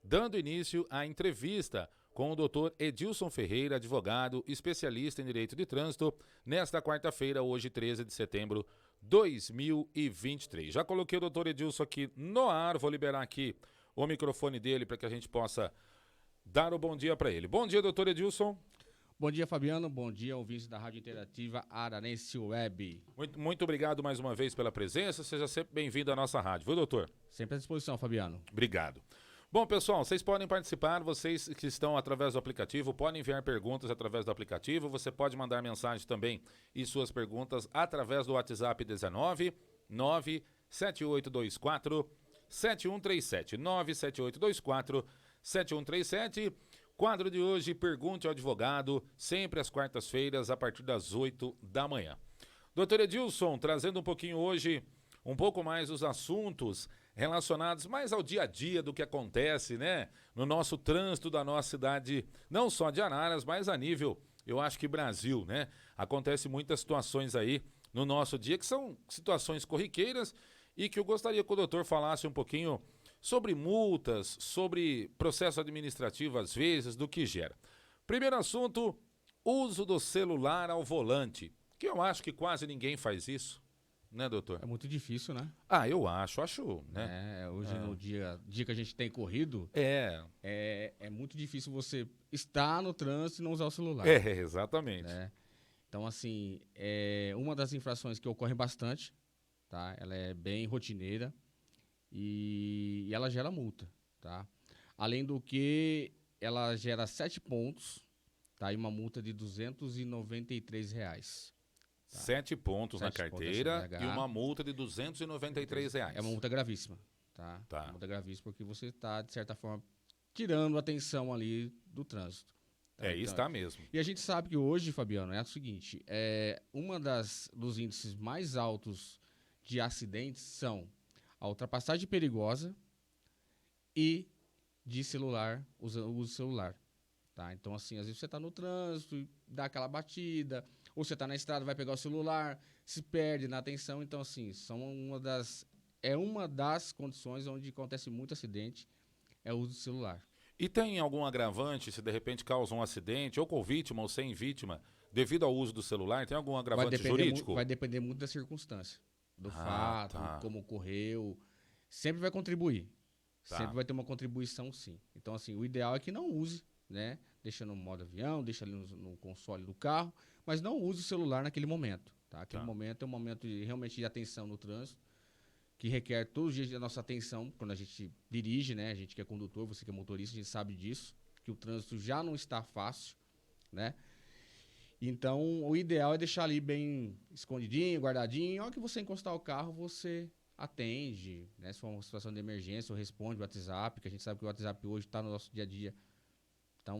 dando início à entrevista com o Dr. Edilson Ferreira, advogado, especialista em direito de trânsito, nesta quarta-feira, hoje 13 de setembro de 2023. Já coloquei o Dr. Edilson aqui no ar, vou liberar aqui o microfone dele para que a gente possa dar o bom dia para ele. Bom dia, Dr. Edilson. Bom dia, Fabiano. Bom dia, ouvintes da Rádio Interativa Ararense Web. Muito obrigado mais uma vez pela presença. Seja sempre bem-vindo à nossa rádio, viu, doutor? Sempre à disposição, Fabiano. Obrigado. Bom, pessoal, vocês podem participar, vocês que estão através do aplicativo, podem enviar perguntas através do aplicativo, você pode mandar mensagem também e suas perguntas através do WhatsApp 19 97824 7137, 97824 7137. Quadro de hoje, Pergunte ao Advogado, sempre às quartas-feiras, a partir das 8 da manhã. Doutor Edilson, trazendo um pouquinho hoje, um pouco mais os assuntos relacionados mais ao dia a dia do que acontece, né? No nosso trânsito da nossa cidade, não só de Araras, mas a nível, eu acho que Brasil, né? Acontece muitas situações aí no nosso dia, que são situações corriqueiras e que eu gostaria que o doutor falasse um pouquinho sobre multas, sobre processo administrativo às vezes, do que gera. Primeiro assunto, uso do celular ao volante, que eu acho que quase ninguém faz isso, né, doutor? É muito difícil, né? Eu acho, né? Hoje no dia que a gente tem corrido, é muito difícil você estar no trânsito e não usar o celular. Exatamente. Né? Então, assim, uma das infrações que ocorre bastante, tá? Ela é bem rotineira, e ela gera multa, tá? Além do que, ela gera 7 pontos, tá? E uma multa de R$293. Tá? 7 pontos na carteira pontos e uma multa de R$293. É uma multa gravíssima, tá? Tá. Uma multa gravíssima porque você está, de certa forma, tirando a atenção ali do trânsito. Tá? Isso está mesmo. E a gente sabe que hoje, Fabiano, é o seguinte, uma dos índices mais altos de acidentes são a ultrapassagem perigosa e de celular, uso celular, tá? Então, assim, às vezes você está no trânsito, dá aquela batida, ou você está na estrada, vai pegar o celular, se perde na atenção. Então, assim, uma das condições onde acontece muito acidente, é o uso do celular. E tem algum agravante, se de repente causa um acidente, ou com vítima ou sem vítima, devido ao uso do celular? Tem algum agravante jurídico? Vai depender muito da circunstância. Do fato, como ocorreu, sempre vai contribuir. Tá. Sempre vai ter uma contribuição, sim. Então, assim, o ideal é que não use, né? Deixa no modo avião, deixa ali no console do carro, mas não use o celular naquele momento, tá? Aquele momento é um momento realmente de atenção no trânsito, que requer todos os dias da nossa atenção quando a gente dirige, né? A gente que é condutor, você que é motorista, a gente sabe disso, que o trânsito já não está fácil, né? Então, o ideal é deixar ali bem escondidinho, guardadinho. A hora que você encostar o carro, você atende, né? Se for uma situação de emergência, ou responde o WhatsApp, que a gente sabe que o WhatsApp hoje está no nosso dia a dia. Então,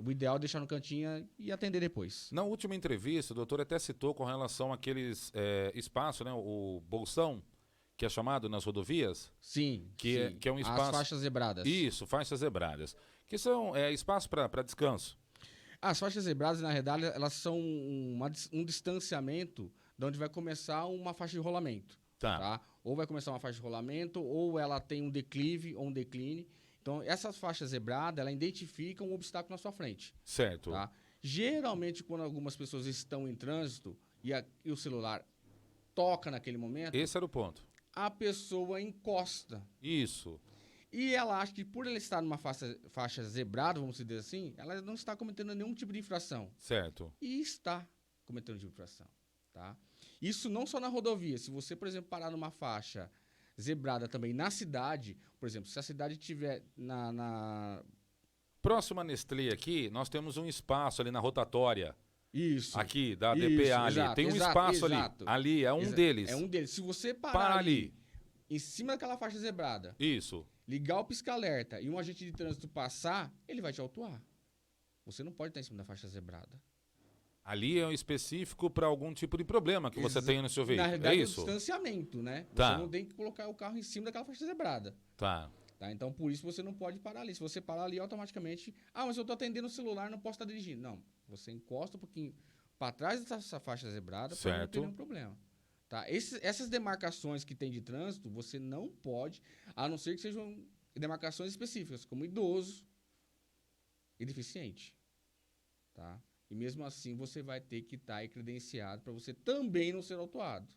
o ideal é deixar no cantinho e atender depois. Na última entrevista, o doutor até citou com relação àqueles espaços, né? O bolsão, que é chamado nas rodovias. Sim, que é um espaço... As faixas zebradas. Isso, faixas zebradas. Que são espaço para descanso. As faixas zebradas, na realidade, elas são um distanciamento de onde vai começar uma faixa de rolamento. Tá? Ou vai começar uma faixa de rolamento, ou ela tem um declive ou um decline. Então, essas faixas zebradas, ela identifica um obstáculo na sua frente. Certo. Tá? Geralmente, quando algumas pessoas estão em trânsito e o celular toca naquele momento... Esse era o ponto. A pessoa encosta. Isso. E ela acha que por ela estar numa faixa zebrada, vamos dizer assim, ela não está cometendo nenhum tipo de infração. Certo. E está cometendo tipo de infração, tá? Isso não só na rodovia. Se você, por exemplo, parar numa faixa zebrada também na cidade, por exemplo, se a cidade tiver Próximo a Nestlé aqui, nós temos um espaço ali na rotatória. Isso. Aqui, da DPA ali. Exato, tem um espaço ali. Ali, é um deles. É um deles. Se você parar ali, em cima daquela faixa zebrada... Isso. Ligar o pisca-alerta e um agente de trânsito passar, ele vai te autuar. Você não pode estar em cima da faixa zebrada. Ali é um específico para algum tipo de problema que você tenha no seu veículo. Na realidade, é isso? É o distanciamento, né? Tá. Você não tem que colocar o carro em cima daquela faixa zebrada. Tá. Então, por isso, você não pode parar ali. Se você parar ali, automaticamente... mas eu estou atendendo o celular, não posso estar dirigindo. Não. Você encosta um pouquinho para trás dessa faixa zebrada para não ter nenhum problema. Tá? Essas demarcações que tem de trânsito, você não pode, a não ser que sejam demarcações específicas, como idoso e deficiente. Tá? E mesmo assim, você vai ter que estar credenciado para você também não ser autuado.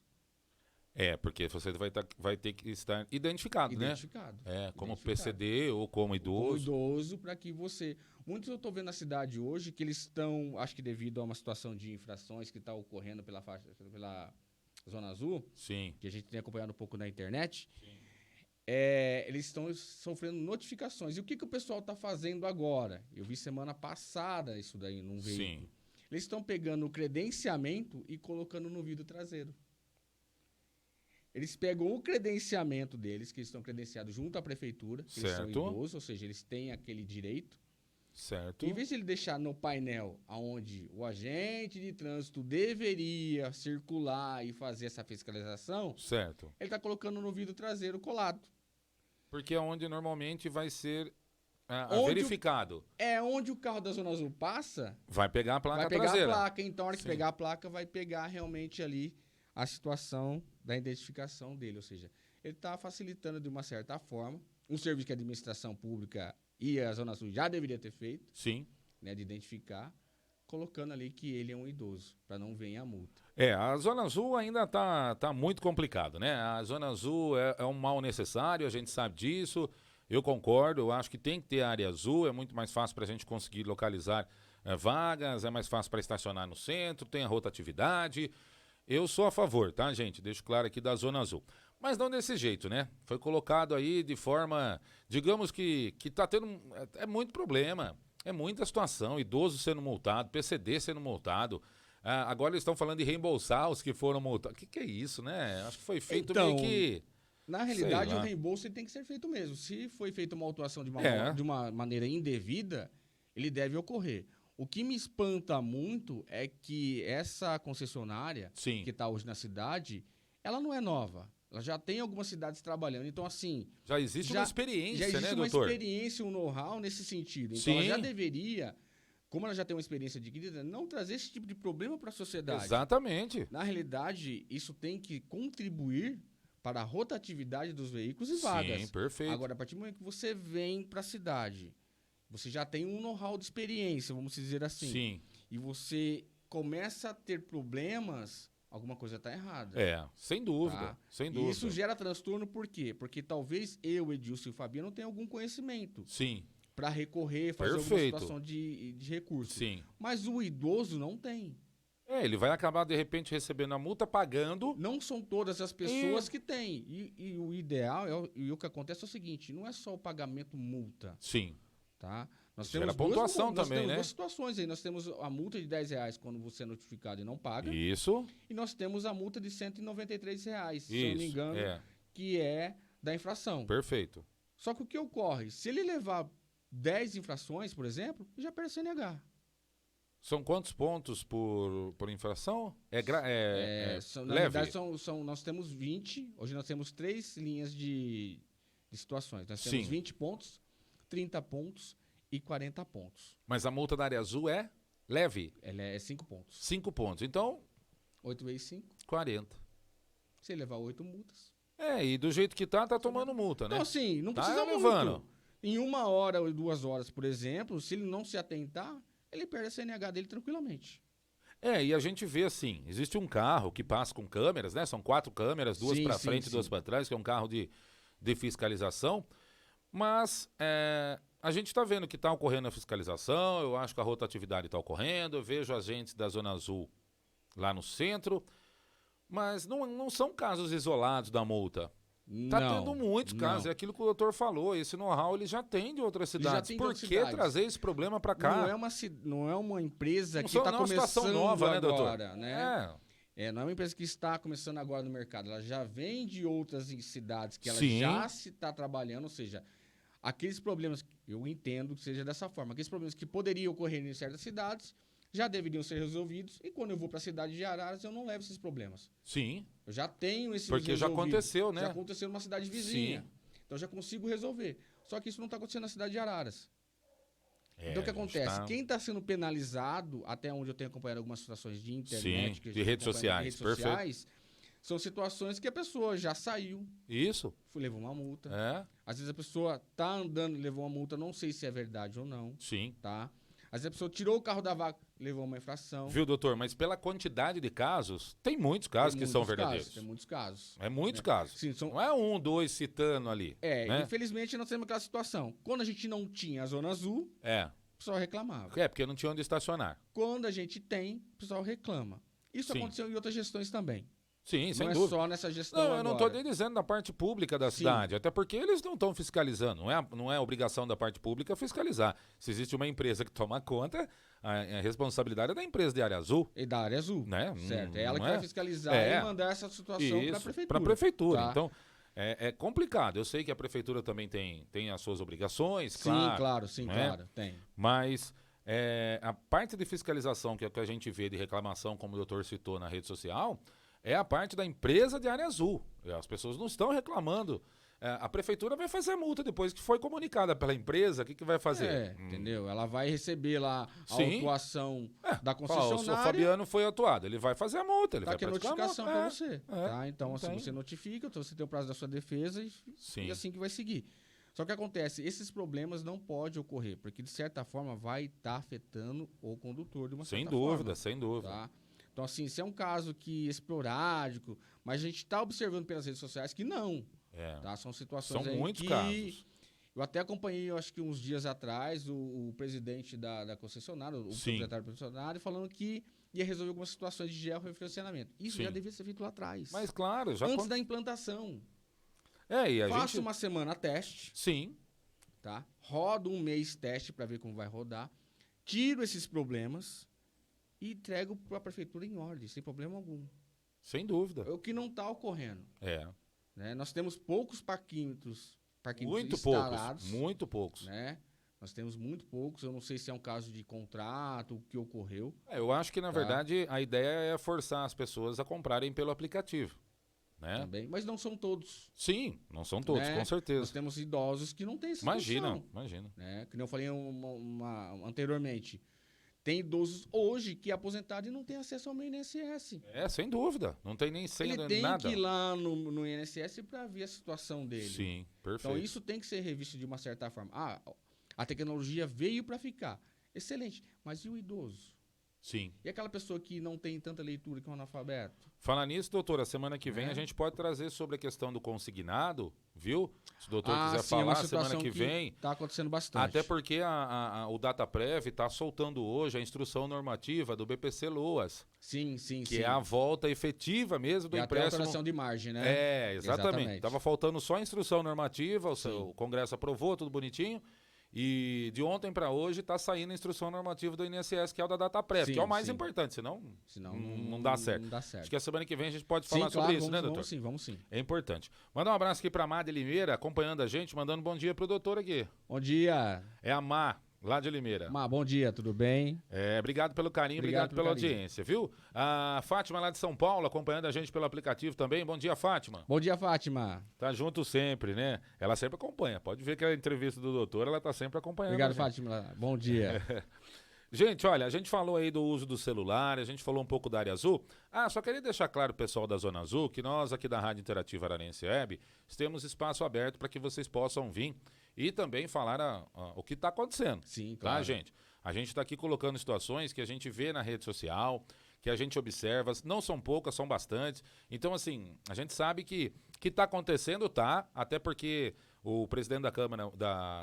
Porque você vai ter que estar identificado, né? Identificado. Como Identificado. PCD ou como idoso. Como idoso, para que você... Muitos eu estou vendo na cidade hoje que eles estão, acho que devido a uma situação de infrações que está ocorrendo pela Zona Azul, Sim. que a gente tem acompanhado um pouco na internet, eles estão sofrendo notificações. E o que o pessoal está fazendo agora? Eu vi semana passada isso daí num veículo. Sim. Eles estão pegando o credenciamento e colocando no vidro traseiro. Eles pegam o credenciamento deles, que eles estão credenciados junto à prefeitura, que eles são idosos, ou seja, eles têm aquele direito. Certo. Em vez de ele deixar no painel onde o agente de trânsito deveria circular e fazer essa fiscalização, certo. Ele está colocando no vidro traseiro colado. Porque é onde normalmente vai ser verificado. Onde o carro da Zona Azul passa... Vai pegar a placa traseira. Vai pegar a placa. Então, a hora que Sim. pegar a placa, vai pegar realmente ali a situação da identificação dele. Ou seja, ele está facilitando de uma certa forma um serviço que a administração pública e a Zona Sul já deveria ter feito. Sim. Né, de identificar, colocando ali que ele é um idoso, para não vir a multa. A Zona Azul ainda tá muito complicado, né? A Zona Azul é um mal necessário, a gente sabe disso. Eu concordo, eu acho que tem que ter área azul, é muito mais fácil para a gente conseguir localizar vagas, é mais fácil para estacionar no centro, tem a rotatividade. Eu sou a favor, tá, gente? Deixo claro aqui da Zona Azul. Mas não desse jeito, né? Foi colocado aí de forma, digamos que tá tendo muito problema, é muita situação, idoso sendo multado, PCD sendo multado. Agora eles estão falando de reembolsar os que foram multados. O que é isso, né? Acho que foi feito meio que... Na realidade, o reembolso tem que ser feito mesmo. Se foi feita uma autuação de uma maneira indevida, ele deve ocorrer. O que me espanta muito é que essa concessionária, que está hoje na cidade, ela não é nova. Ela já tem algumas cidades trabalhando. Então, assim... Já existe uma experiência, né, doutor? Já existe uma experiência, um know-how nesse sentido. Então, ela já deveria, como ela já tem uma experiência adquirida, não trazer esse tipo de problema para a sociedade. Exatamente. Na realidade, isso tem que contribuir para a rotatividade dos veículos e vagas. Sim, perfeito. Agora, a partir do momento que você vem para a cidade, você já tem um know-how de experiência, vamos dizer assim. Sim. E você começa a ter problemas, alguma coisa está errada. Sem dúvida, tá? Sem dúvida. E isso gera transtorno por quê? Porque talvez eu, Edilson e o Fabiano não tenham algum conhecimento. Sim. Para recorrer, fazer alguma situação de recurso. Sim. Mas o idoso não tem. Ele vai acabar, de repente, recebendo a multa, pagando. Não são todas as pessoas que têm. E o ideal, e o que acontece é o seguinte, não é só o pagamento multa. Sim. Tá? Nós temos pontuação também, né? Duas situações aí. Nós temos a multa de R$10 quando você é notificado e não paga. Isso. E nós temos a multa de R$193, se eu não me Isso, engano, que é da infração. Perfeito. Só que o que ocorre? Se ele levar 10 infrações, por exemplo, já perde CNH. São quantos pontos por infração? Na verdade, nós temos 20. Hoje nós temos 3 linhas de situações. Nós temos 20 pontos, 30 pontos e 40 pontos. Mas a multa da área azul é leve? Ela é 5 pontos. 5 pontos. Então... 8 vezes 5? 40. Se ele levar 8 multas. E do jeito que tá tomando multa, né? Então, assim, não precisa levando. Em 1 hora ou 2 horas, por exemplo, se ele não se atentar, ele perde a CNH dele tranquilamente. E a gente vê assim, existe um carro que passa com câmeras, né? São 4 câmeras, 2 para frente e 2 para trás, que é um carro de fiscalização. Mas a gente está vendo que está ocorrendo a fiscalização, eu acho que a rotatividade está ocorrendo, eu vejo agentes da Zona Azul lá no centro, mas não são casos isolados da multa. Tá tendo muitos casos, é aquilo que o doutor falou, esse know-how ele já tem de outras cidades. Por que trazer esse problema para cá? Não é uma empresa que está começando nova, agora, né, doutor? Né? Não é uma empresa que está começando agora no mercado, ela já vem de outras cidades que ela já se está trabalhando, ou seja, aqueles problemas, eu entendo que seja dessa forma, aqueles problemas que poderiam ocorrer em certas cidades, já deveriam ser resolvidos, e quando eu vou para a cidade de Araras, eu não levo esses problemas. Sim. Eu já tenho esses Porque já aconteceu, né? Já aconteceu numa cidade vizinha. Sim. Então, eu já consigo resolver. Só que isso não está acontecendo na cidade de Araras. Então, o que acontece? Quem está sendo penalizado, até onde eu tenho acompanhado algumas situações de internet... de redes sociais. Perfeito. são situações que a pessoa já saiu, Isso. levou uma multa. É, Às vezes a pessoa tá andando e levou uma multa, não sei se é verdade ou não, sim. tá? Às vezes a pessoa tirou o carro da vaga, levou uma infração. Viu, doutor? Mas pela quantidade de casos, tem muitos casos Tem que são muitos verdadeiros. casos, tem muitos casos. É muitos casos. Sim, são... Não é um, dois citando ali. né? Infelizmente nós temos aquela situação. Quando a gente não tinha a Zona Azul, É. o pessoal reclamava. Porque não tinha onde estacionar. Quando a gente tem, o pessoal reclama. Isso Sim. aconteceu em outras gestões também. Sim, sem não é dúvida. só nessa gestão Não, agora. eu não estou nem dizendo da parte pública da Sim. cidade, até porque eles não estão fiscalizando, não é obrigação da parte pública fiscalizar. Se existe uma empresa que toma conta, a responsabilidade é da empresa de área azul. E da área azul, Né? certo? É ela Não que vai fiscalizar e mandar essa situação para a prefeitura. Para a prefeitura. Tá? Então, é complicado. Eu sei que a prefeitura também tem as suas obrigações, Sim, claro, tem. Mas a parte de fiscalização que a gente vê de reclamação, como o doutor citou na rede social, é a parte da empresa de área azul. As pessoas não estão reclamando. A prefeitura vai fazer a multa depois que foi comunicada pela empresa. O que vai fazer? Entendeu? Ela vai receber lá a Sim. autuação da O concessionária. Fabiano foi atuado. Ele vai fazer a multa. Ele Tá vai aqui a praticar notificação multa. para você. Tá? Então, assim, tem. você notifica, então você tem o prazo da sua defesa Sim. e assim que vai seguir. Só que acontece, esses problemas não podem ocorrer, porque de certa forma vai estar afetando o condutor de uma certa forma. Sem dúvida. Tá? Então, assim, se é um caso que esporádico, mas a gente está observando pelas redes sociais que não. Tá? São situações São aí muitos que... casos. Eu até acompanhei, eu acho que uns dias atrás, o presidente da concessionária, o Sim. proprietário da concessionária, falando que ia resolver algumas situações de georreferenciamento. Isso Sim. já devia ser feito lá atrás. Mas claro, já antes da implantação. e a Faça gente... uma semana teste, Sim. tá? Roda um mês teste para ver como vai rodar. Tiro esses problemas e entrego para a prefeitura em ordem, sem problema algum. Sem dúvida. É o que não está ocorrendo. Né? Nós temos poucos parquímetros Muito instalados. poucos. Muito poucos. Né? Nós temos muito poucos. Eu não sei se é um caso de contrato, o que ocorreu. Eu acho que, na verdade, a ideia é forçar as pessoas a comprarem pelo aplicativo. Né? Também. Mas não são todos. Sim, não são todos, né? com certeza. Nós temos idosos que não têm essa Imagina. Né? Que nem eu falei anteriormente. Tem idosos hoje que é aposentado e não tem acesso ao meu INSS. Sem dúvida. Não tem nem senha, Ele tem nada. que ir lá no INSS para ver a situação dele. Sim, perfeito. Então isso tem que ser revisto de uma certa forma. A tecnologia veio para ficar. Excelente. Mas e o idoso? Sim. E aquela pessoa que não tem tanta leitura que é um analfabeto? Falar nisso, doutora, semana que vem a gente pode trazer sobre a questão do consignado, viu? Se o doutor quiser sim, falar, é uma situação semana que vem. Está acontecendo bastante. Até porque o DataPrev está soltando hoje a instrução normativa do BPC Loas. Sim. Que é a volta efetiva mesmo do e empréstimo. Até a alteração de margem, né? Exatamente. Estava faltando só a instrução normativa, o Congresso aprovou, tudo bonitinho. E de ontem para hoje está saindo a instrução normativa do INSS, que é o da DataPrev, que é o mais importante, senão não dá certo. Não dá certo. Acho que a semana que vem a gente pode falar sobre isso, né, doutor? Vamos sim. É importante. Manda um abraço aqui para a Má de Limeira, acompanhando a gente, mandando um bom dia pro doutor aqui. Bom dia. É a Má, lá de Limeira. Má, bom dia, tudo bem? Obrigado pelo carinho, obrigado pela audiência, viu? A Fátima lá de São Paulo, acompanhando a gente pelo aplicativo também. Bom dia, Fátima. Bom dia, Fátima. Tá junto sempre, né? Ela sempre acompanha. Pode ver que a entrevista do doutor, ela tá sempre acompanhando. Obrigado, Fátima. Bom dia. Gente, olha, a gente falou aí do uso do celular, a gente falou um pouco da área azul. Só queria deixar claro, pessoal da Zona Azul, que nós aqui da Rádio Interativa Ararense Web temos espaço aberto para que vocês possam vir e também falar o que está acontecendo. Sim, claro. Tá, gente? A gente está aqui colocando situações que a gente vê na rede social, que a gente observa, não são poucas, são bastantes. Então, assim, a gente sabe que está acontecendo, tá? Até porque o presidente da Câmara,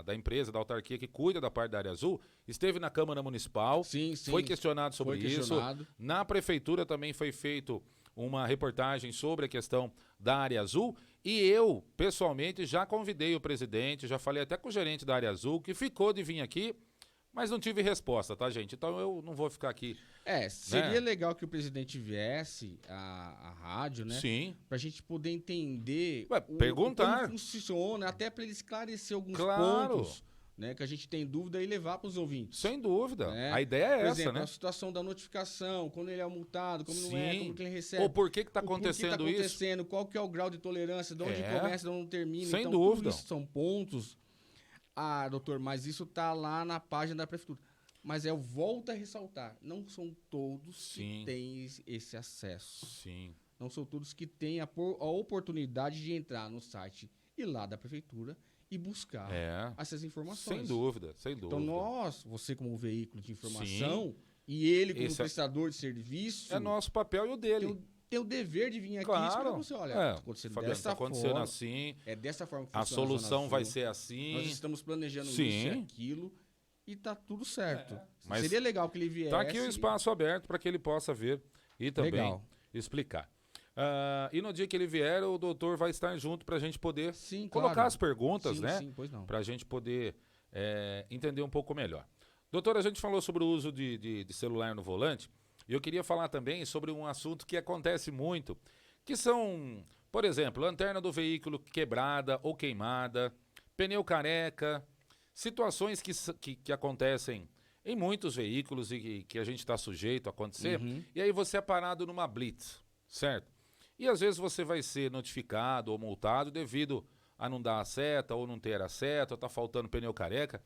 da empresa, da autarquia que cuida da parte da área azul, esteve na Câmara Municipal, foi questionado sobre isso. Na Prefeitura também foi feito uma reportagem sobre a questão da área azul. E eu, pessoalmente, já convidei o presidente, já falei até com o gerente da área azul, que ficou de vir aqui, mas não tive resposta, tá, gente? Então eu não vou ficar aqui. Seria legal que o presidente viesse à rádio, né? Sim. Pra gente poder entender perguntar como funciona, até para ele esclarecer alguns pontos, né? Que a gente tem dúvida e levar para os ouvintes. Sem dúvida. Né? A ideia é Por essa, exemplo, né? a situação da notificação, quando ele é multado, como não é, como que ele recebe. Ou por que está acontecendo isso? Acontecendo, qual que é o grau de tolerância, de onde começa, de onde termina. Sem então, dúvida. Tudo isso são pontos. Doutor, mas isso tá lá na página da prefeitura. Mas eu volto a ressaltar, não são todos que têm esse acesso. Sim. não são todos que têm a oportunidade de entrar no site e lá da prefeitura e buscar essas informações. Sem dúvida, sem dúvida. Então você como veículo de informação e ele como prestador de serviço... É nosso papel e o dele. Tem o dever de vir aqui e explicar pra você, olha, tá acontecendo dessa forma, assim, é dessa forma que a solução vai ser assim. Nós estamos planejando isso e aquilo e tá tudo certo. Mas seria legal que ele viesse. Tá aqui o espaço aberto para que ele possa ver e também explicar. E no dia que ele vier, o doutor vai estar junto para a gente poder colocar as perguntas, né? Sim, pois não. Para a gente poder entender um pouco melhor. Doutor, a gente falou sobre o uso de celular no volante. E eu queria falar também sobre um assunto que acontece muito, que são, por exemplo, lanterna do veículo quebrada ou queimada, pneu careca, situações que acontecem em muitos veículos e que a gente está sujeito a acontecer, e aí você é parado numa blitz, certo? E às vezes você vai ser notificado ou multado devido a não dar a seta ou não ter a seta, ou tá faltando pneu careca.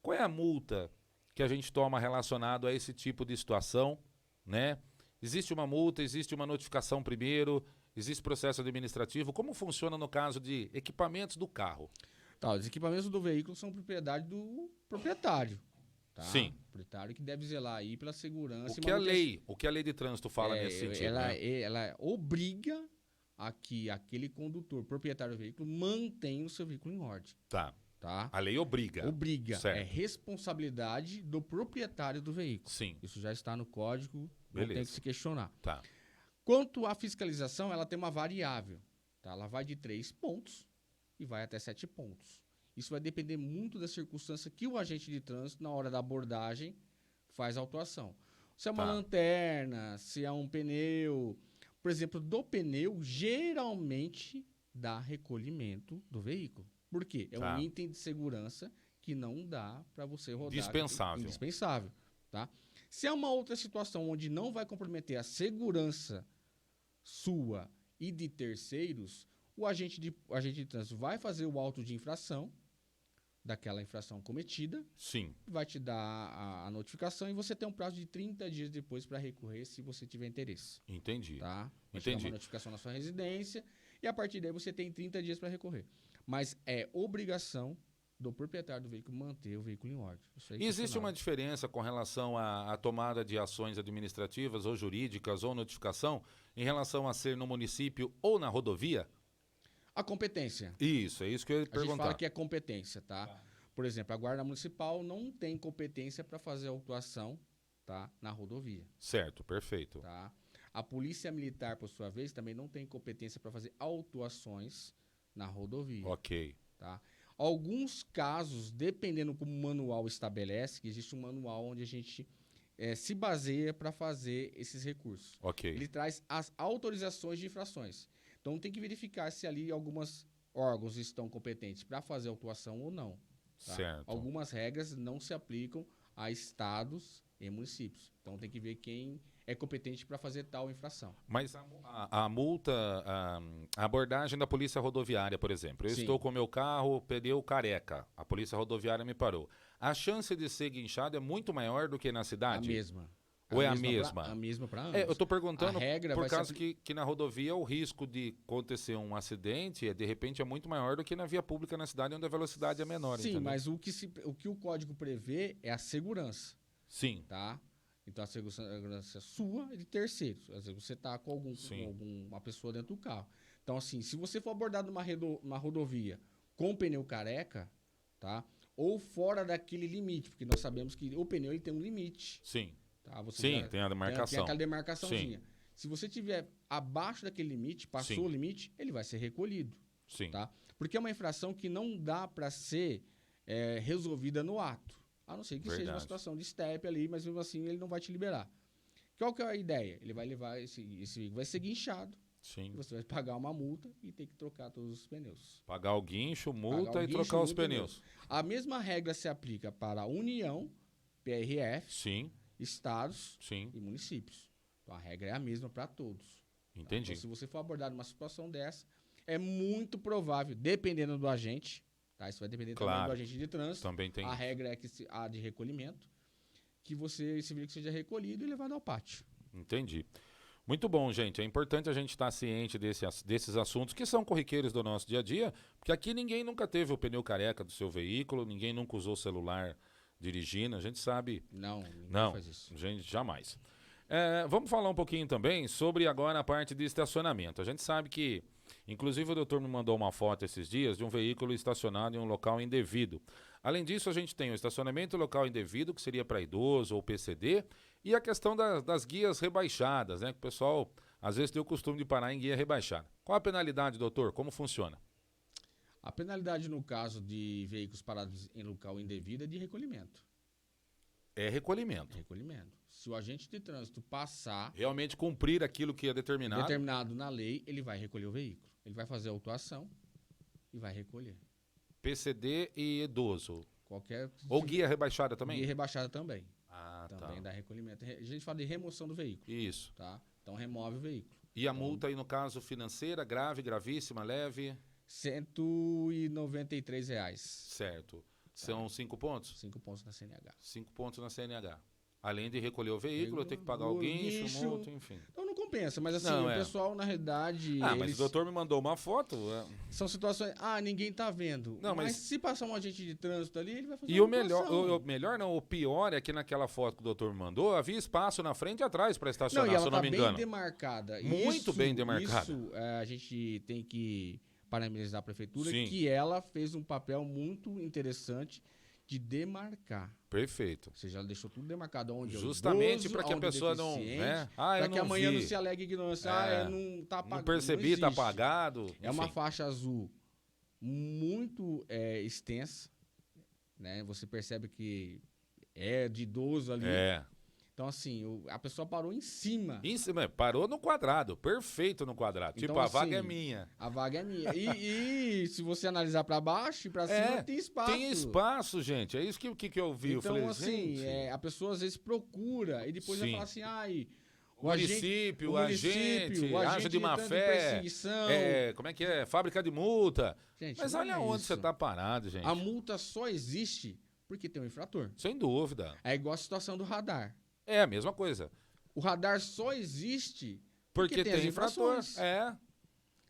Qual é a multa que a gente toma relacionado a esse tipo de situação, né? Existe uma multa, existe uma notificação primeiro, existe processo administrativo. Como funciona no caso de equipamentos do carro? Tá, os equipamentos do veículo são propriedade do proprietário. Tá? Sim. O proprietário que deve zelar aí pela segurança. O que a lei de trânsito fala nesse sentido? Ela obriga a que aquele condutor, proprietário do veículo, mantenha o seu veículo em ordem. Tá. Tá? A lei obriga. Certo. É responsabilidade do proprietário do veículo. Sim. Isso já está no código, não tem que se questionar. Tá. Quanto à fiscalização, ela tem uma variável. Tá? Ela vai de 3 pontos e vai até 7 pontos. Isso vai depender muito da circunstância que o agente de trânsito, na hora da abordagem, faz a autuação. Se é uma lanterna, se é um pneu. Por exemplo, do pneu, geralmente dá recolhimento do veículo. Por quê? É um item de segurança que não dá para você rodar. Indispensável. Tá? Se é uma outra situação onde não vai comprometer a segurança sua e de terceiros, o agente de trânsito vai fazer o auto de infração daquela infração cometida. Sim. Vai te dar a notificação e você tem um prazo de 30 dias depois para recorrer se você tiver interesse. Entendi. Tá? Vai te dar uma notificação na sua residência e a partir daí você tem 30 dias para recorrer. Mas é obrigação do proprietário do veículo manter o veículo em ordem. Existe uma diferença com relação à tomada de ações administrativas ou jurídicas ou notificação em relação a ser no município ou na rodovia? A competência. Isso, é isso que eu ia perguntar. A gente fala que é competência, tá? Por exemplo, a Guarda Municipal não tem competência para fazer autuação, tá, na rodovia. Certo, perfeito. Tá? A Polícia Militar, por sua vez, também não tem competência para fazer autuações na rodovia. Ok. Tá? Alguns casos, dependendo como o manual estabelece, que existe um manual onde a gente se baseia para fazer esses recursos. Ok. Ele traz as autorizações de infrações. Então tem que verificar se ali alguns órgãos estão competentes para fazer autuação ou não. Tá? Certo. Algumas regras não se aplicam a estados e municípios. Então tem que ver quem é competente para fazer tal infração. Mas a multa, a abordagem da polícia rodoviária, por exemplo. Eu estou com o meu carro, pneu careca. A polícia rodoviária me parou. A chance de ser guinchado é muito maior do que na cidade? A mesma. Ou é a mesma? A mesma para ambos. Eu estou perguntando por causa que na rodovia o risco de acontecer um acidente, de repente, é muito maior do que na via pública na cidade, onde a velocidade é menor. Sim, entendeu? mas o que o código prevê é a segurança. Sim. Tá? Então, a segurança é sua e de terceiros. Às vezes você está com uma pessoa dentro do carro. Então, assim, se você for abordado numa rodovia com pneu careca, tá? Ou fora daquele limite, porque nós sabemos que o pneu ele tem um limite. Sim. Tá? Tem a demarcação. Tem aquela demarcaçãozinha. Sim. Se você tiver abaixo daquele limite, passou o limite, ele vai ser recolhido. Sim. Tá? Porque é uma infração que não dá para ser resolvida no ato. A não ser que seja uma situação de step ali, mas mesmo assim ele não vai te liberar. Qual que é a ideia? Ele vai levar esse veículo, vai ser guinchado. Sim. Você vai pagar uma multa e ter que trocar todos os pneus. Pagar o guincho, multa e trocar os pneus. A mesma regra se aplica para a União, PRF, sim, estados sim, e municípios. Então a regra é a mesma para todos. Entendi. Então, se você for abordado numa situação dessa, é muito provável, dependendo do agente, tá? Isso vai depender também do agente de trânsito. Também tem. A regra é que a de recolhimento, que esse veículo seja recolhido e levado ao pátio. Entendi. Muito bom, gente. É importante a gente estar ciente desses assuntos que são corriqueiros do nosso dia a dia, porque aqui ninguém nunca teve o pneu careca do seu veículo, ninguém nunca usou celular dirigindo, a gente sabe. Não, ninguém Não, faz isso. gente, jamais. Vamos falar um pouquinho também sobre agora a parte de estacionamento. A gente sabe que, inclusive o doutor me mandou uma foto esses dias de um veículo estacionado em um local indevido. Além disso, a gente tem o estacionamento local indevido, que seria para idoso ou PCD, e a questão das guias rebaixadas, né? Que o pessoal, às vezes, tem o costume de parar em guia rebaixada. Qual a penalidade, doutor? Como funciona? A penalidade no caso de veículos parados em local indevido é de recolhimento. É recolhimento. Recolhimento. Se o agente de trânsito passar Realmente cumprir aquilo que é determinado na lei, ele vai recolher o veículo. Ele vai fazer a autuação e vai recolher. PCD e idoso. Qualquer Ou guia rebaixada também? guia rebaixada também. Ah, Também tá. dá recolhimento. A gente fala de remoção do veículo, Isso. tá? Então remove o veículo. E a multa aí, no caso, financeira, grave, gravíssima, leve? R$ 193. Certo. São 5 pontos? 5 pontos na CNH. 5 pontos na CNH. Além de recolher o veículo, ter que pagar o guincho, multa, enfim. Então não compensa, mas assim, Não, o é. pessoal, na realidade. Ah, mas o doutor me mandou uma foto. São situações. Ah, ninguém tá vendo. Não, mas se passar um agente de trânsito ali, ele vai fazer E uma o melhor, autuação. o melhor não, o pior é que naquela foto que o doutor me mandou, havia espaço na frente e atrás para Não, estacionar, e ela se eu não tá me bem engano. demarcada. Muito bem demarcada. Isso, a gente tem que parabenizar a prefeitura, Sim. que ela fez um papel muito interessante de demarcar. Perfeito. Ou seja, ela deixou tudo demarcado onde Justamente é o para que a idoso, onde pessoa é não, deficiente, né? Ah, para eu que não amanhã não vi. se alegue ignorância. Não tá apagado. Não percebi, tá existe. apagado. É uma enfim. faixa azul muito extensa, né? Você percebe que é de idoso ali. É. Então, assim, a pessoa parou em cima. Em cima, parou no quadrado, perfeito no quadrado. Então, Tipo, a vaga é assim, minha. A vaga é minha. E se você analisar para baixo e para cima, tem espaço. Tem espaço, gente. É isso que eu vi. Eu Então, falei, assim, gente, a pessoa às vezes procura e depois vai Sim. falar assim, o município, a gente, age de má tanto fé. perseguição. Como é que é? Fábrica de multa. Gente, Mas não olha é onde isso. você tá parado, gente. A multa só existe porque tem um infrator. Sem dúvida. É igual a situação do radar. É a mesma coisa. O radar só existe Porque tem as tem infrator. infrações.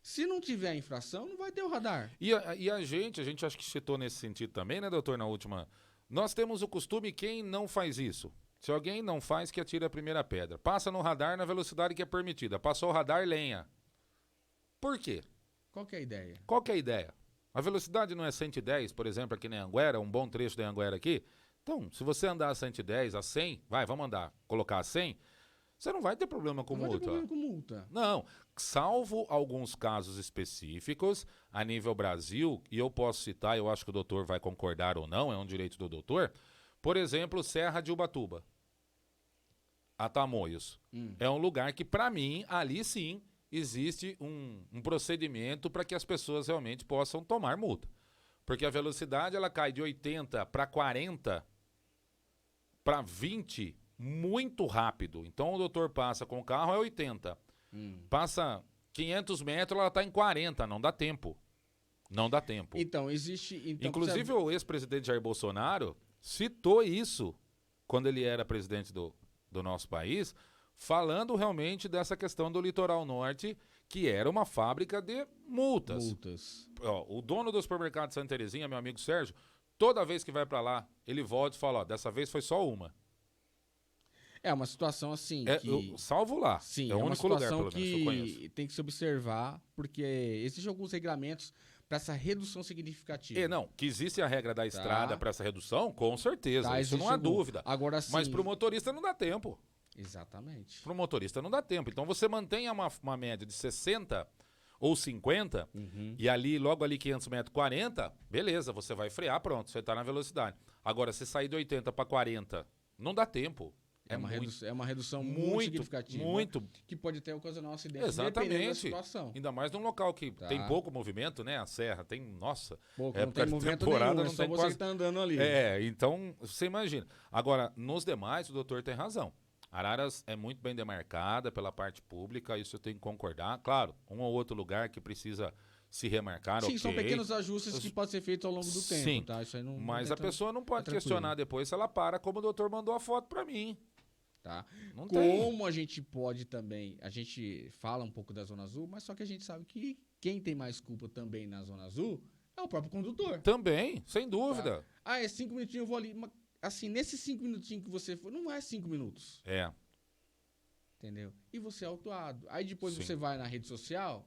Se Se não tiver infração, não vai ter o radar. E a gente acho que citou nesse sentido também, né, doutor, na última. Nós temos o costume, quem não faz isso? Se alguém não faz, que atira a primeira pedra. Passa no radar na velocidade que é permitida. Passou o radar, lenha. Por quê? Qual que é a ideia? Qual que é a ideia? A velocidade não é 110, por exemplo, aqui na Anguera, um bom trecho da Anguera aqui. Então, se você andar a 110, a 100, vamos andar, colocar a 100, você não vai ter problema com Não vai ter multa. problema com multa. Não, salvo alguns casos específicos a nível Brasil, e eu posso citar, eu acho que o doutor vai concordar ou não, é um direito do doutor. Por exemplo, Serra de Ubatuba, a Tamoios. É um lugar que, para mim, ali sim, existe um procedimento para que as pessoas realmente possam tomar multa. Porque a velocidade ela cai de 80 para 40, para 20, muito rápido. Então o doutor passa com o carro é 80. Passa 500 metros, ela está em 40, não dá tempo. Não dá tempo. Então, existe... Então, Inclusive o ex-presidente Jair Bolsonaro citou isso quando ele era presidente do nosso país, falando realmente dessa questão do litoral norte, que era uma fábrica de multas. Ó, o dono do supermercado Santa Terezinha, meu amigo Sérgio, toda vez que vai para lá, ele volta e fala, ó, dessa vez foi só uma. É uma situação assim que... Eu salvo lá. Sim, é o uma único lugar, situação pelo menos, que eu conheço. que tem que se observar, porque existem alguns regramentos para essa redução significativa. Não, que existe a regra da estrada para essa redução, com certeza, Tá, isso não existe há dúvida. Agora sim... Mas para o motorista não dá tempo. Exatamente. Para o motorista não dá tempo. Então você mantenha uma média de 60 ou 50, e ali, logo ali 500 metros, 40, beleza, você vai frear, pronto, você está na velocidade. Agora, se sair de 80 para 40, não dá tempo. É uma redução muito significativa. Muito. Que pode até ocasionar um acidente. Exatamente. Dependendo da situação. Ainda mais num local que tem pouco movimento, né? A serra tem, nossa, Pouco, época não tem de movimento temporada nenhum, não é só tem você quase... que tá andando ali. Então, você imagina. Agora, nos demais, o doutor tem razão. Araras é muito bem demarcada pela parte pública, isso eu tenho que concordar. Claro, um ou outro lugar que precisa se remarcar, Sim, são pequenos ajustes que podem ser feitos ao longo do tempo, Sim, tá? Isso aí não mas a pessoa não pode tranquilo. questionar depois se ela para como o doutor mandou a foto para mim. tá? Não tem. Como a gente pode também, a gente fala um pouco da Zona Azul, mas só que a gente sabe que quem tem mais culpa também na Zona Azul é o próprio condutor. Também, sem dúvida. Ah, é 5 minutinhos, eu vou ali. Mas, assim, nesses 5 minutinhos que você for, não é 5 minutos. É, Entendeu? E você é autuado. Aí depois Sim. você vai na rede social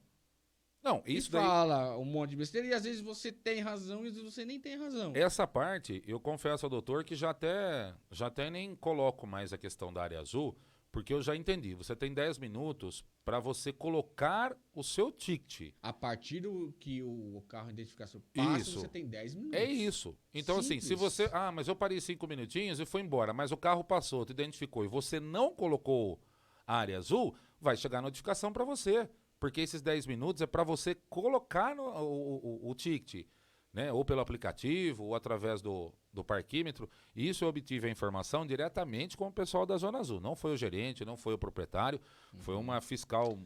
não, e isso daí, fala um monte de besteira. E às vezes você tem razão e às vezes você nem tem razão. essa parte, eu confesso ao doutor que já até nem coloco mais a questão da área azul, porque eu já entendi. Você tem 10 minutos para você colocar o seu ticket. A partir do que o carro de identificação passa, Isso. você tem 10 minutos. É isso. Então, assim, se Simples. você. Ah, mas eu parei 5 minutinhos e fui embora, mas o carro passou, te identificou e você não colocou a área azul, vai chegar a notificação para você. Porque esses 10 minutos é para você colocar o ticket, né? Ou pelo aplicativo, ou através do parquímetro. E isso eu obtive a informação diretamente com o pessoal da Zona Azul. Não foi o gerente, não foi o proprietário, foi uma fiscal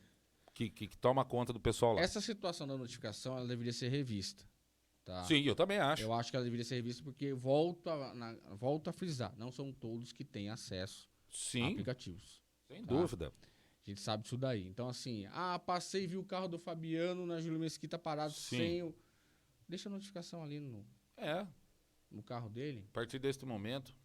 que toma conta do pessoal lá. Essa situação da notificação, ela deveria ser revista. Tá? Sim, eu também acho. Eu acho que ela deveria ser revista porque, volto a frisar, não são todos que têm acesso a Sim, aplicativos. sem Tá. dúvida. A gente sabe disso daí. Então, assim, passei e vi o carro do Fabiano na Júlio Mesquita parado Sim. sem o... Deixa a notificação ali É, no carro dele. a partir deste momento.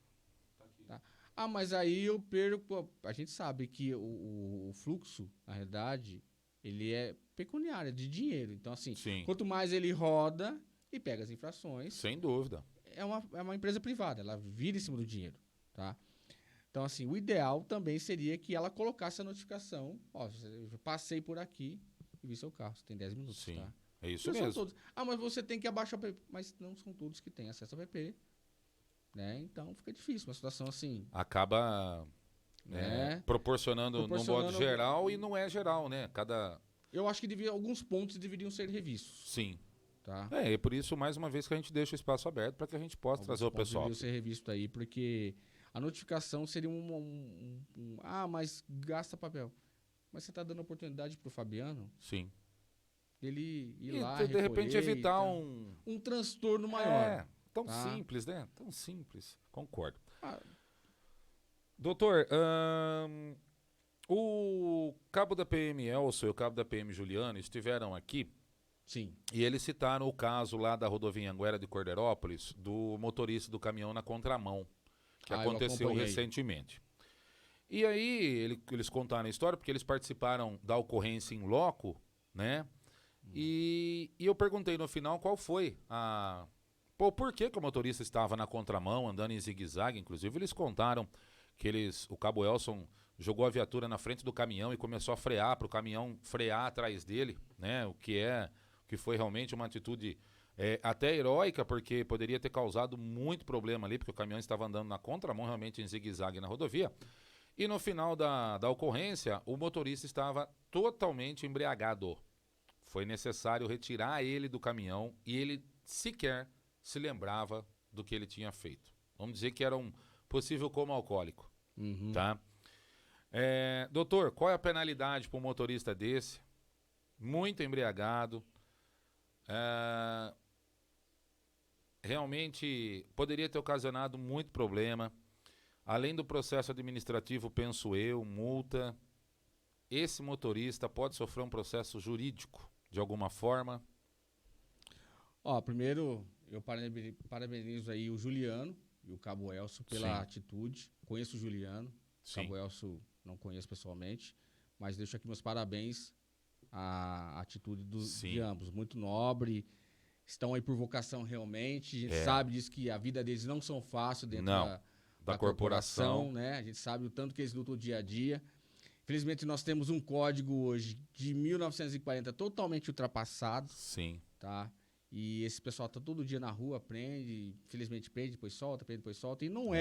Mas aí eu perco... A gente sabe que o fluxo, na realidade, ele é pecuniário, é de dinheiro. Então, assim, Sim, quanto mais ele roda e pega as infrações, sem dúvida. é uma empresa privada, ela vira em cima do dinheiro, tá? Então, assim, o ideal também seria que ela colocasse a notificação, eu passei por aqui e vi seu carro, você tem 10 minutos, Sim, tá? é isso Não são mesmo. todos. Mas você tem que abaixar o app, mas não são todos que têm acesso ao app, né? Então, fica difícil, uma situação assim, Acaba né? proporcionando no modo Proporcionando- geral e não é geral, né? Eu acho que alguns pontos deveriam ser revistos, Sim. tá? É por isso, mais uma vez, que a gente deixa o espaço aberto para que a gente possa Alguns trazer o pontos pessoal. deveriam ser revistos aí, porque a notificação seria mas gasta papel. Mas você está dando oportunidade para o Fabiano Sim. dele ir E lá, de repente recolher evitar e tal. um. Um transtorno maior. É, tão tá? simples, né? Tão simples. Concordo. Ah, Doutor, o cabo da PM Elcio e o cabo da PM Juliano estiveram aqui sim. e eles citaram o caso lá da rodovia Anguera de Corderópolis, do motorista do caminhão na contramão, que Eu aconteceu acompanhei. recentemente. E aí eles contaram a história porque eles participaram da ocorrência em loco, né? E eu perguntei no final qual foi a... Pô, por que o motorista estava na contramão, andando em zigue-zague? Inclusive eles contaram que o cabo Elson jogou a viatura na frente do caminhão e começou a frear para o caminhão frear atrás dele, né? O que foi realmente uma atitude até heróica, porque poderia ter causado muito problema ali, porque o caminhão estava andando na contramão, realmente em zigue-zague na rodovia. E no final da ocorrência, o motorista estava totalmente embriagado. Foi necessário retirar ele do caminhão e ele sequer se lembrava do que ele tinha feito. Vamos dizer que era um possível coma alcoólico, Uhum. tá? Doutor, qual é a penalidade para um motorista desse? Muito embriagado. Realmente poderia ter ocasionado muito problema. Além do processo administrativo, penso eu, multa, esse motorista pode sofrer um processo jurídico, de alguma forma? Primeiro, eu parabenizo aí o Juliano e o Cabo Elcio pela Sim. atitude. Conheço o Juliano, o Sim, Cabo Elcio não conheço pessoalmente, mas deixo aqui meus parabéns à atitude Sim. de ambos. Muito nobre, estão aí por vocação realmente. A gente É. sabe disso que a vida deles não são fácil dentro Não, da corporação. né? A gente sabe o tanto que eles lutam dia a dia. Infelizmente, nós temos um código hoje de 1940 totalmente ultrapassado, Sim, tá? E esse pessoal tá todo dia na rua, prende, infelizmente prende, depois solta, prende, depois solta. E não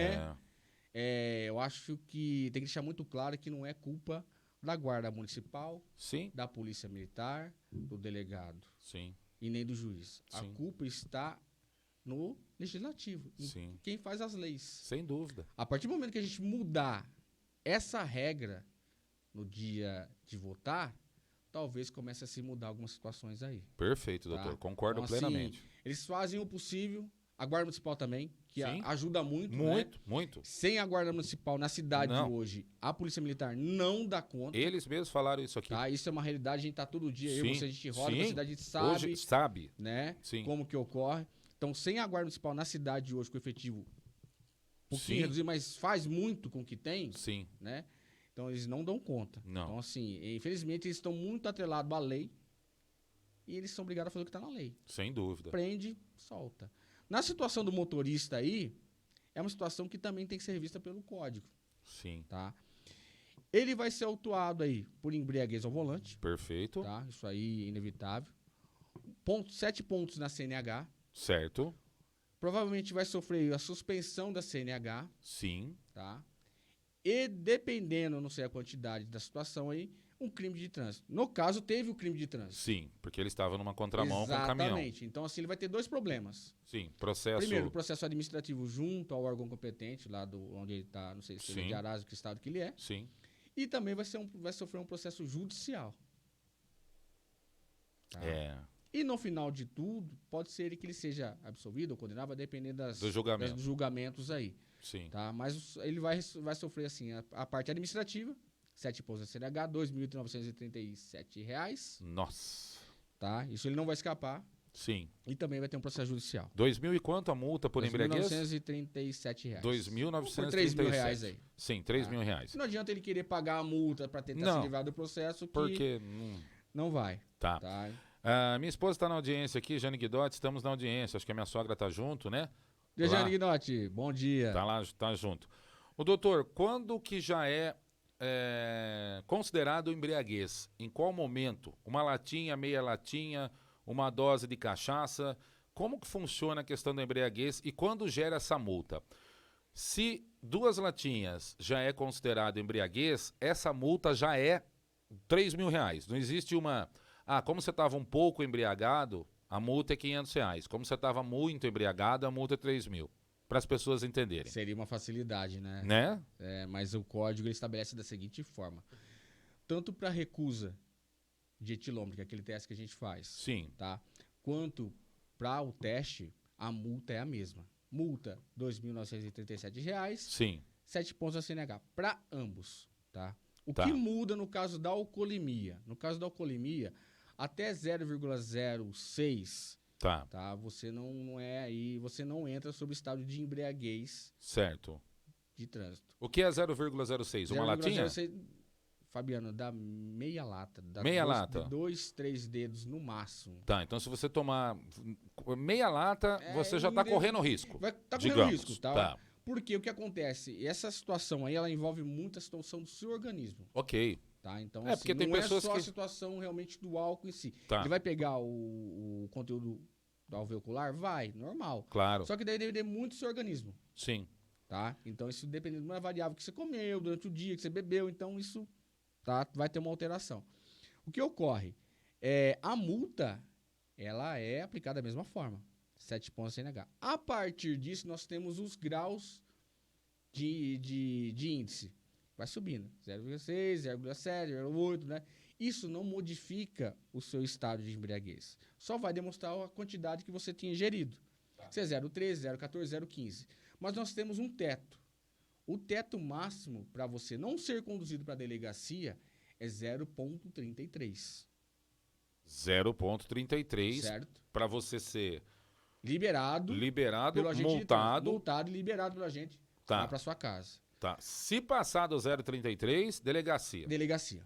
eu acho que tem que deixar muito claro que não é culpa da Guarda Municipal, Sim, da Polícia Militar, do delegado sim, e nem do juiz. A Sim. culpa está no Legislativo, em sim. quem faz as leis. Sem dúvida. A partir do momento que a gente mudar essa regra no dia de votar, talvez comece a se mudar algumas situações aí. Perfeito, Tá. doutor. Concordo Então, assim, plenamente. Eles fazem o possível, A Guarda Municipal também, que Sim. ajuda muito, Muito, né? muito. Sem a Guarda Municipal na cidade Não. hoje, a Polícia Militar não dá conta. Eles mesmos falaram isso aqui. Tá? Isso é uma realidade, a gente tá todo dia, Sim, a gente roda sim. na cidade, a gente sabe, Hoje sabe. né? Sim. Como que ocorre. Então, sem a Guarda Municipal na cidade hoje, com efetivo um pouquinho Sim. reduzido, mas faz muito com o que tem, Sim. né? Então, eles não dão conta. Não. Então, assim, infelizmente, eles estão muito atrelados à lei e eles são obrigados a fazer o que está na lei. Sem dúvida. Prende, solta. Na situação do motorista aí, é uma situação que também tem que ser vista pelo código, Sim. tá? Ele vai ser autuado aí por embriaguez ao volante, Perfeito. tá? Isso aí é inevitável. 7 pontos na CNH. Certo. Provavelmente vai sofrer a suspensão da CNH, Sim. tá? E dependendo, não sei a quantidade da situação aí, um crime de trânsito. No caso, teve o crime de trânsito. Sim. Porque ele estava numa contramão com o caminhão. Exatamente. Então, assim, ele vai ter 2 problemas. Sim. Processo. Primeiro, o processo administrativo junto ao órgão competente, lá onde ele está, não sei se ele é Sim. de Arásia, que estado que ele é. Sim. E também vai sofrer um processo judicial. Tá? É. E no final de tudo, pode ser que ele seja absolvido ou condenado, vai depender Do julgamento. dos julgamentos aí. Sim. Tá? Mas ele vai sofrer assim a parte administrativa, 7 pontos da CNH, R$ 2.937, Nossa. tá? Isso ele não vai escapar. Sim. E também vai ter um processo judicial. 2.000 e quanto a multa por embriaguez? R$ 2.937. 2.937. Por R$3.000 aí. Sim, R$3.000. Não adianta ele querer pagar a multa para tentar Não. se livrar do processo, que Porque... não vai. Tá. Tá? Minha esposa está na audiência aqui, Jane Guidotti, estamos na audiência. Acho que a minha sogra está junto, né? Dejane Guinotti, bom dia. Tá lá, tá junto. O doutor, quando que já é considerado embriaguez? Em qual momento? Uma latinha, meia latinha, uma dose de cachaça? Como que funciona a questão da embriaguez e quando gera essa multa? Se 2 latinhas já é considerado embriaguez, essa multa já é R$3.000. Não existe uma... como você estava um pouco embriagado, a multa é R$500. Como você estava muito embriagado, a multa é R$3.000. Para as pessoas entenderem. Seria uma facilidade, né? Né? Mas o código ele estabelece da seguinte forma. Tanto para recusa de etilômetro, que é aquele teste que a gente faz, Sim. tá? Quanto para o teste, a multa é a mesma. Multa R$ 2.937, Sim. 7 pontos da CNH, para ambos, tá? O Tá. que muda no caso da alcoolemia? No caso da alcoolemia, até 0,06, Tá. você você não entra sob estado de embriaguez Certo. de trânsito. O que é 0,06? Uma latinha? 0,06, Fabiano, dá meia lata. Dá Meia lata? 2, 3 dedos no máximo. Tá, então se você tomar meia lata, você já está correndo risco. Vai tá correndo digamos. risco, tá? Tá. Porque o que acontece? Essa situação aí, ela envolve muita situação do seu organismo, Ok. tá? Então, Porque assim, tem não pessoas é só que... a situação realmente do álcool em si. Tá. Ele vai pegar o conteúdo do alveocular? Vai, normal. Claro. Só que daí depende muito do seu organismo, Sim. tá? Então, isso depende de uma variável que você comeu durante o dia, que você bebeu. Então, isso vai ter uma alteração. O que ocorre? A multa, ela é aplicada da mesma forma. 7 pontos CNH. A partir disso, nós temos os graus de índice. Vai subindo. 0,6, 0,7, 0,8, né? Isso não modifica o seu estado de embriaguez. Só vai demonstrar a quantidade que você tinha ingerido. Se é 0,13, 0,14, 0,15. Mas nós temos um teto. O teto máximo para você não ser conduzido para a delegacia é 0,33. 0,33 Certo? para você ser Liberado pelo agente de trânsito. multado. Multado e liberado pelo agente Tá. para sua casa. Tá. Se passar do 0,33, delegacia. Delegacia.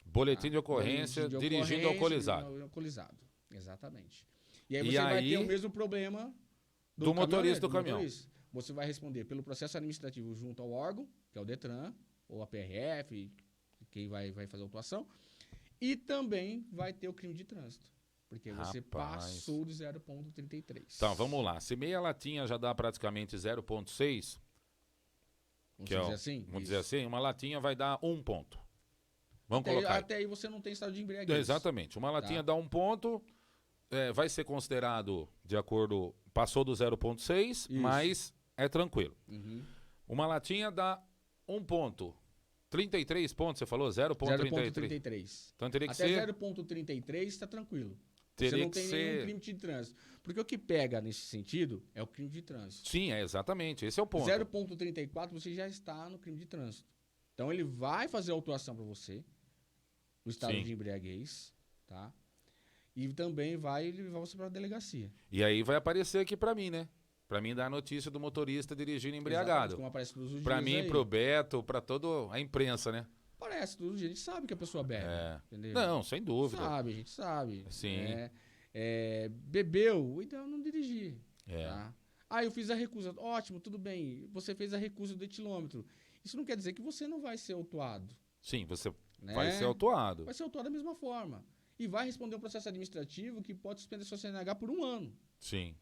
Boletim de ocorrência, Boletim de dirigindo ocorrência, alcoolizado. Alcoolizado. Exatamente. E aí E você vai aí- ter o mesmo problema Do motorista do caminhão. motorista. Você vai responder pelo processo administrativo junto ao órgão, que é o Detran, ou a PRF, quem vai fazer a autuação, e também vai ter o crime de trânsito. Porque você Rapaz. passou de 0,33. Tá, vamos lá. Se meia latinha já dá praticamente 0,6, Vamos que é, dizer assim? vamos Isso. dizer assim, uma latinha vai dar 1 ponto. Vamos Até, colocar aí. até aí você não tem estado de embriaguez. Exatamente. Uma latinha Tá. dá 1 ponto, vai ser considerado de acordo... Passou do 0,6, Isso. mas é tranquilo. Uhum. Uma latinha dá 1 ponto. 33 pontos, você falou? 0,33. 0,33. Então teria que Até ser 0,33 está tranquilo. Você não tem nenhum crime de trânsito. Porque o que pega nesse sentido é o crime de trânsito. Sim, exatamente. Esse é o ponto. 0,34 você já está no crime de trânsito. Então ele vai fazer a autuação para você, o estado Sim. de embriaguez, tá? E também vai levar você para a delegacia. E aí vai aparecer aqui pra mim, né? Pra mim dar a notícia do motorista dirigindo Exatamente, embriagado. como aparece todos os Pra dias mim, aí. pro Beto, pra toda a imprensa, né? Aparece todos os dias. A gente sabe que a pessoa bebe, entendeu? Não, sem dúvida. Sabe, a gente sabe. Sim. Bebeu, o ideal é não dirigir. É. Tá? Ah, eu fiz a recusa. Ótimo, tudo bem. Você fez a recusa do etilômetro. Isso não quer dizer que você não vai ser autuado. Sim, você Né? vai ser autuado. Vai ser autuado da mesma forma. E vai responder um processo administrativo que pode suspender sua CNH por 1 ano. Sim.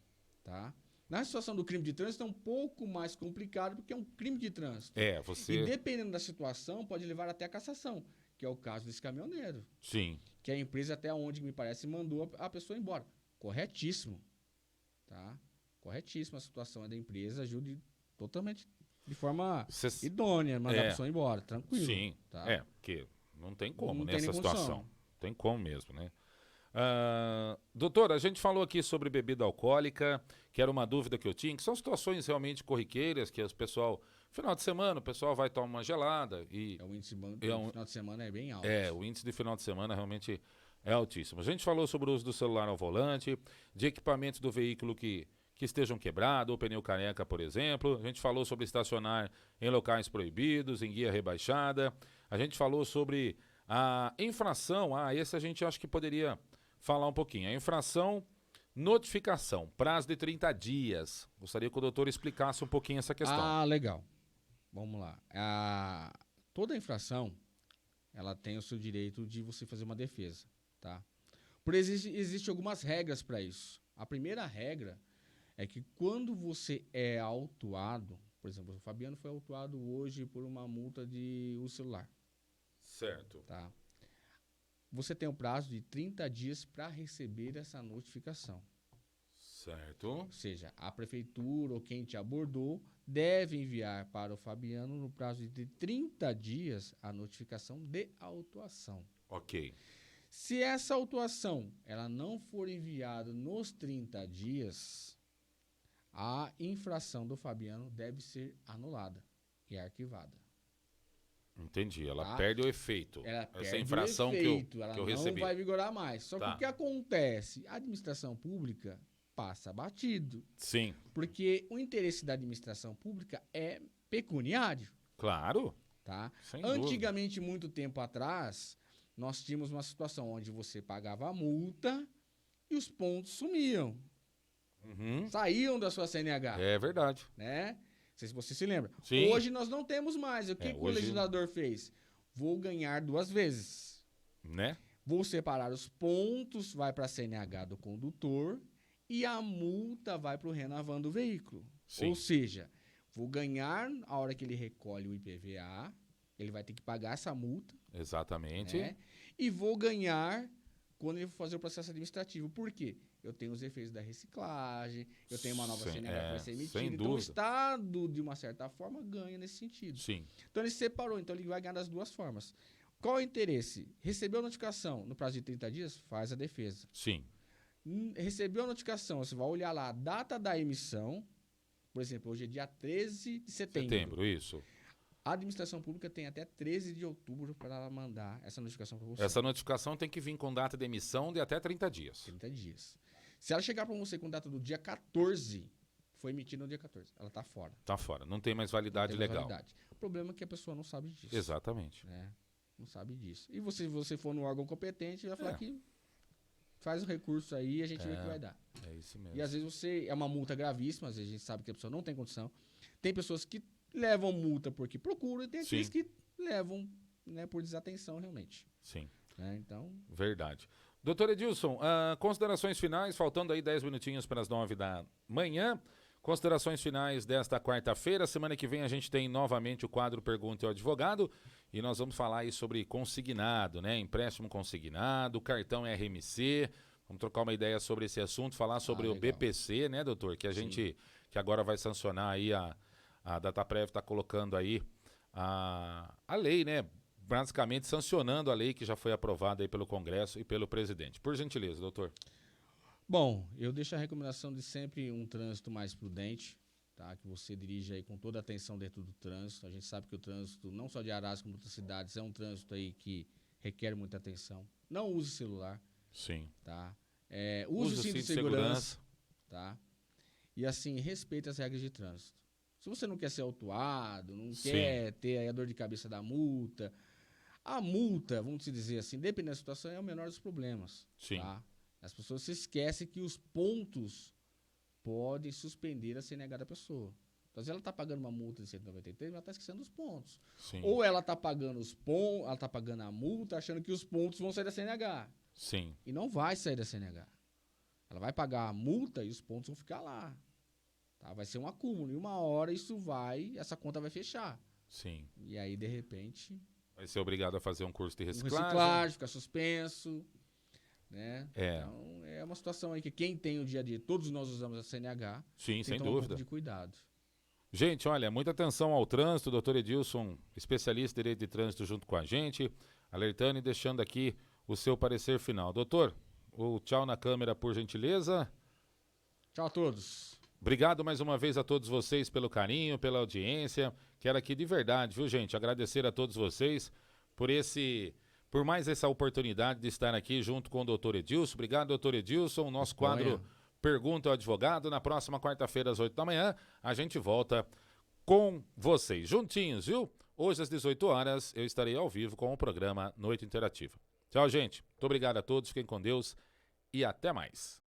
Tá? Na situação do crime de trânsito é um pouco mais complicado porque é um crime de trânsito. Você... E dependendo da situação, pode levar até a cassação, que é o caso desse caminhoneiro. Sim. Que a empresa, até onde me parece, mandou a pessoa embora. Corretíssimo. Tá? Corretíssimo. A situação é da empresa, ajude totalmente de forma idônea, mandar a pessoa embora. Tranquilo. Sim. Tá? Porque não tem como não nessa tem situação. condição. Tem como mesmo, né? Doutor, a gente falou aqui sobre bebida alcoólica, que era uma dúvida que eu tinha, que são situações realmente corriqueiras, que o pessoal, final de semana, o pessoal vai tomar uma gelada e... O índice do final de semana é bem alto. O índice de final de semana realmente é altíssimo. A gente falou sobre o uso do celular ao volante, de equipamentos do veículo que estejam quebrados, ou pneu careca, por exemplo. A gente falou sobre estacionar em locais proibidos, em guia rebaixada. A gente falou sobre a infração. Esse a gente acha que poderia falar um pouquinho. A infração, notificação, prazo de 30 dias. Gostaria que o doutor explicasse um pouquinho essa questão. Legal. Vamos lá. Toda infração, ela tem o seu direito de você fazer uma defesa, tá? Existem algumas regras para isso. A primeira regra é que quando você é autuado, por exemplo, o Fabiano foi autuado hoje por uma multa de uso celular. Certo. Tá? Você tem um prazo de 30 dias para receber essa notificação. Certo. Ou seja, a prefeitura ou quem te abordou deve enviar para o Fabiano, no prazo de 30 dias, a notificação de autuação. Ok. Se essa autuação ela não for enviada nos 30 dias, a infração do Fabiano deve ser anulada e arquivada. Entendi, ela Tá? perde o efeito. Ela Essa perde infração o efeito, que ela eu não recebi. vai vigorar mais. Só que Tá. o que acontece? A administração pública passa batido. Sim, Porque o interesse da administração pública é pecuniário. claro. Tá? Sem dúvida. Antigamente, muito tempo atrás, nós tínhamos uma situação onde você pagava a multa e os pontos sumiam. Uhum. Saíam da sua CNH. É verdade. Né? Não sei se você se lembra. Sim. Hoje nós não temos mais. O que o hoje- legislador fez? Vou ganhar 2 vezes. Né? Vou separar os pontos, vai para a CNH do condutor e a multa vai para o Renavan do veículo. Sim. Ou seja, vou ganhar a hora que ele recolhe o IPVA, ele vai ter que pagar essa multa, Exatamente. né? E vou ganhar quando ele for fazer o processo administrativo. Por quê? Eu tenho os efeitos da reciclagem, eu tenho uma nova CNH que vai ser emitida. sem Então, o dúvida. Estado, de uma certa forma, ganha nesse sentido. Sim. Então, ele separou. Então, ele vai ganhar das duas formas. Qual é o interesse? Recebeu a notificação no prazo de 30 dias? Faz a defesa. Sim. Recebeu a notificação, você vai olhar lá a data da emissão. Por exemplo, hoje é dia 13 de setembro. Isso. A administração pública tem até 13 de outubro para ela mandar essa notificação para você. Essa notificação tem que vir com data de emissão de até 30 dias. 30 dias. Se ela chegar para você com data do dia 14, foi emitida no dia 14. Ela está fora. Tá fora. Não tem mais validade Não tem mais legal. validade. O problema é que a pessoa não sabe disso. Exatamente. Né? Não sabe disso. E se você for no órgão competente, vai falar É. que faz o recurso aí e a gente vê o que vai dar. É isso mesmo. E às vezes é uma multa gravíssima, às vezes a gente sabe que a pessoa não tem condição. Tem pessoas que levam multa porque procuram e tem aqueles Sim. que levam, né, por desatenção realmente. Sim. Né? Então, Verdade. Doutor Edilson, considerações finais, faltando aí 10 minutinhos para as 9 da manhã. Considerações finais desta quarta-feira. Semana que vem a gente tem novamente o quadro Pergunte ao Advogado e nós vamos falar aí sobre consignado, né? Empréstimo consignado, cartão RMC. Vamos trocar uma ideia sobre esse assunto, falar sobre o legal. BPC, né, doutor? Que a gente, que agora vai sancionar aí a Dataprev está colocando aí a lei, né? Basicamente sancionando a lei que já foi aprovada aí pelo Congresso e pelo presidente. Por gentileza, doutor. Bom, eu deixo a recomendação de sempre um trânsito mais prudente, tá? Que você dirija aí com toda a atenção dentro do trânsito. A gente sabe que o trânsito, não só de Araras como de outras cidades, é um trânsito aí que requer muita atenção. Não use celular, Sim. tá? Use o cinto de segurança, tá? E assim, respeite as regras de trânsito. Se você não quer ser autuado, não quer ter aí a dor de cabeça da multa, a multa, vamos dizer assim, dependendo da situação, é o menor dos problemas. Sim. Tá? As pessoas se esquecem que os pontos podem suspender a CNH da pessoa. Então, se ela está pagando uma multa de 193, ela está esquecendo os pontos. Sim. Ou ela está pagando os pontos, ela está pagando a multa, achando que os pontos vão sair da CNH. Sim. E não vai sair da CNH. Ela vai pagar a multa e os pontos vão ficar lá. Tá? Vai ser um acúmulo. E uma hora essa conta vai fechar. Sim. E aí, de repente... Vai ser obrigado a fazer um curso de reciclagem, ficar suspenso. Né? É. Então, é uma situação aí que quem tem o dia a dia, todos nós usamos a CNH. Sim, sem tomar um dúvida. pouco de cuidado. Gente, olha, muita atenção ao trânsito. Doutor Edilson, especialista em direito de trânsito, junto com a gente, alertando e deixando aqui o seu parecer final. Doutor, o tchau na câmera, por gentileza. Tchau a todos. Obrigado mais uma vez a todos vocês pelo carinho, pela audiência. Quero aqui de verdade, viu, gente, agradecer a todos vocês por mais essa oportunidade de estar aqui junto com o doutor Edilson. Obrigado, doutor Edilson. Nosso quadro Pergunta ao Advogado. Na próxima quarta-feira, às 8 da manhã, a gente volta com vocês. Juntinhos, viu? Hoje, às 18 horas, eu estarei ao vivo com o programa Noite Interativa. Tchau, gente. Muito obrigado a todos. Fiquem com Deus e até mais.